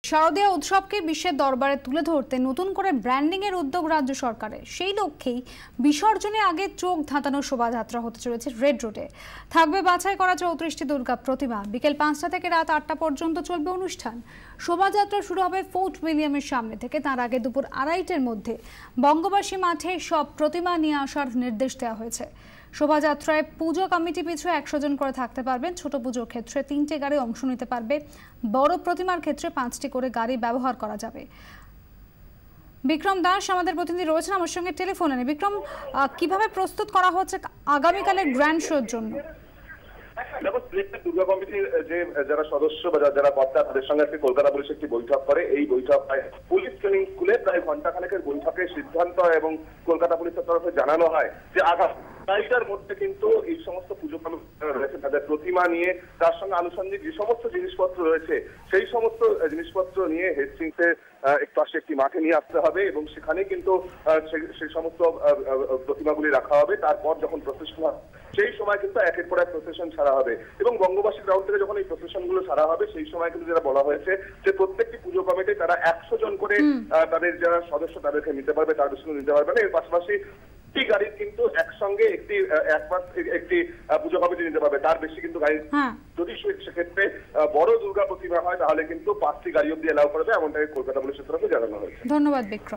শারদীয় উৎসবকে বিশ্বের দরবারে তুলে ধরতে নতুন করে ব্র্যান্ডিং এর উদ্যোগ রাজ্য সরকারের। সেই লক্ষ্যেই বিসর্জনের আগে চোখ ধাঁধানো শোভাযাত্রা হতে চলেছে রেড রোডে। থাকবে বাছাই করা 34টি দুর্গা প্রতিমা। বিকেল 5টা থেকে রাত 8টা পর্যন্ত চলবে অনুষ্ঠান। শোভাযাত্রা শুরু হবে ফোর্ট উইলিয়ামের সামনে থেকে। তার আগে দুপুর 2:30টার মধ্যে বঙ্গবাসী মাঠে সব প্রতিমা নিয়ে আসার নির্দেশ দেওয়া হয়েছে। শোভাযাত্রায় পুজো কমিটি পিছু 100 জন করে থাকতে পারবেন। ছোট পুজোর ক্ষেত্রে 3টে গাড়ি অংশ নিতে পারবে। বড় প্রতিমার ক্ষেত্রে 5টি করে গাড়ি ব্যবহার করা যাবে। বিক্রম দাস আমাদের প্রতিনিধি রয়েছেন আমার সঙ্গে টেলিফোনে। বিক্রম, কিভাবে প্রস্তুত করা হচ্ছে আগামীকালের গ্র্যান্ড শোর জন্য? দেখো, দুর্গা কমিটির যারা সদস্য বা যারা কর্তা তাদের সঙ্গে আজকে কলকাতা পুলিশ একটি বৈঠক করে। এই বৈঠক পুলিশ ট্রেনিং স্কুলে প্রায় ঘন্টাখানেকের বৈঠকে সিদ্ধান্ত হয় এবং কলকাতা পুলিশের তরফে জানানো হয় যে আগামীটার মধ্যে কিন্তু এই সমস্ত পুজো কমিটি রয়েছে তাদের প্রতিমা নিয়ে, তার সঙ্গে আনুষঙ্গিক যে সমস্ত জিনিসপত্র রয়েছে সেই সমস্ত জিনিসপত্র নিয়ে হেস্টিংসে একটি মাঠে নিয়ে আসতে হবে এবং সেখানে কিন্তু সেই সমস্ত প্রতিমাগুলি রাখা হবে। তারপর যখন প্রসেশন হয় সেই সময় কিন্তু একের পর এক প্রসেশন ছাড়া হবে এবং বঙ্গবাসী গ্রাউন্ড থেকে যখন এই প্রসেশন গুলো ছাড়া হবে সেই সময় কিন্তু যেটা বলা হয়েছে যে প্রত্যেকটি পুজো কমিটি তারা 100 জন করে তাদের যারা সদস্য তাদেরকে নিতে পারবে, তার বেশি নিতে পারবে না। এর পাশাপাশি গাড়ির কিন্তু একসঙ্গে একটি পুজো কমিটি নিতে পারবে, তার বেশি কিন্তু গাড়ি যদি সেক্ষেত্রে বড় দুর্গা প্রতিমা হয় তাহলে কিন্তু 5টি গাড়ি অব্দি এলাও করবে, এমনটাকে কলকাতা পুলিশের তরফে জানানো হয়েছে। ধন্যবাদ বিক্রম।